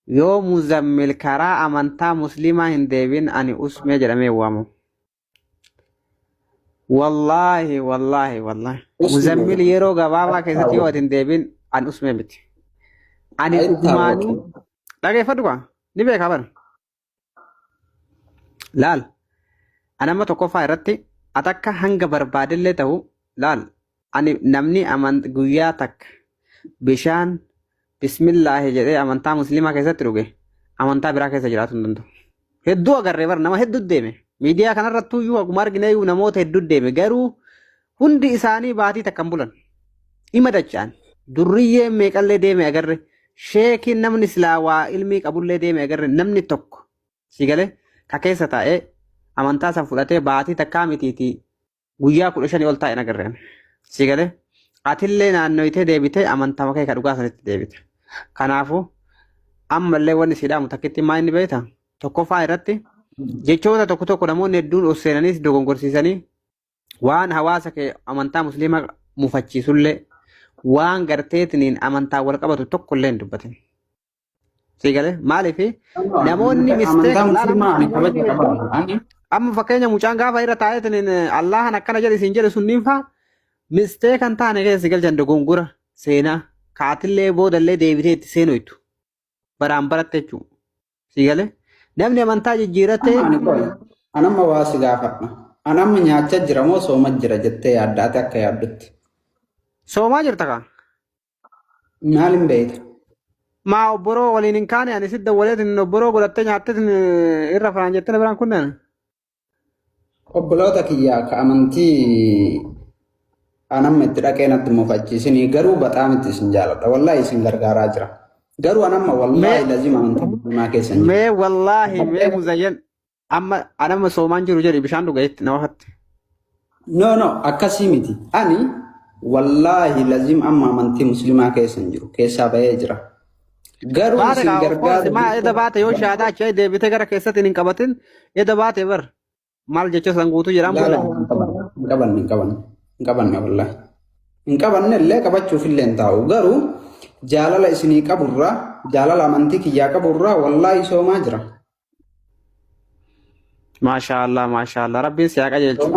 Yoo muzammil karaa amantaa musliimaa hin deebin ani usmee jedhamee waamu. Wallaahi. Muzammil yeroo gabaabaa keessatti yoo hin deebin ani usmee miti. Ani dhugumaanii dhageeffadhu qaba. Ni beekaa bara. Laal. Ani amma tokkoffaa irratti atakka hanga barbaadillee ta'u laal. Ani namni guyyaa takka bishaan bismillaahi jedhee amantaa musliimaa keessatti dhuge amantaa biraa keessa jiraatu hin danda'u. Hedduu agarree bara nama hedduu deeme. Miidiyaa kanarrattuu iyyuu akkuma argine namoota hedduu deeme garuu hundi isaanii baatii takkan bulan. Ima dachaan durriyyee meeqallee deeme agarre sheekiin namni islaawaa ilmii qabullee deeme agarre namni tokko si galee ka keessa taa'ee amantaa san fudhatee baatii takkaa mitiitii guyyaa 15 ol taa'een agarreen si galee atillee naannoyitee deebitee amantaa makee ka dhugaa sanitti deebite. Kanaafuu ammallee wanni siidhaamu takkitti maa inni beektaa tokkoffaa irratti jechoota tokko namoonni hedduun of seenaniis dogongorsiisanii waan hawaasa kee amantaa musliimaa mufachiisullee waan garteetiniin amantaa wal qabatu tokkollee hin dubbatin. Si galee maaliif namoonni misteeka amma fakkeenya mucaan gaafa irra taa'eetiniin Allahan akkana jedhe isin jedhe sunniin faa misteekan taane keessa galchan dogongora seenaa kaatillee boodallee deebitee itti seenoytu baraan baratte jechuudha. Si galee namni amantaa jijjiirate anamma waa si gaafadha. Anamma nyaacha jira moo sooma jira jettee yaaddaate akka yaaddutti. Soomaa jirta kaa? Maal hin beeyta? Maa obboroo waliin hin kaane ani sidda waleetin obboroo godhattee nyaattetin irra faraan jettee biraan kunneen. Obboloota kiyyaa ka amantii anamma itti dhaqee natti mufachiisinii garuu baxaam itti isin jaaladha. Wallaahi isin gargaaraa jira. Garuu anamma wallaahi lazima amantii musliimaa keessan jira. Mee wallaahi mee muzayyan amma anamma soomaan jiru jedhi bishaan dhugayetti na wafatti. No akkasii miti. Ani wallaahi lazima amma amantii musliimaa keessan jiru keessaa bahee jira. Garuu isin gargaaru. Maa eda baate yoo shaadaa achii deebitee gara keessatti hin qabatin eda baate bar maal jecha san guutuu jedhamu. Hin qabanne wallaahi. Hin qabanne illee qabachuuf illee hin taa'u. Garuu jaalala isinii qaburraa jaalala amantii kiyyaa qaburraa wallaahi soomaa jira. Maashaallah rabbiin si haa qajeelchu.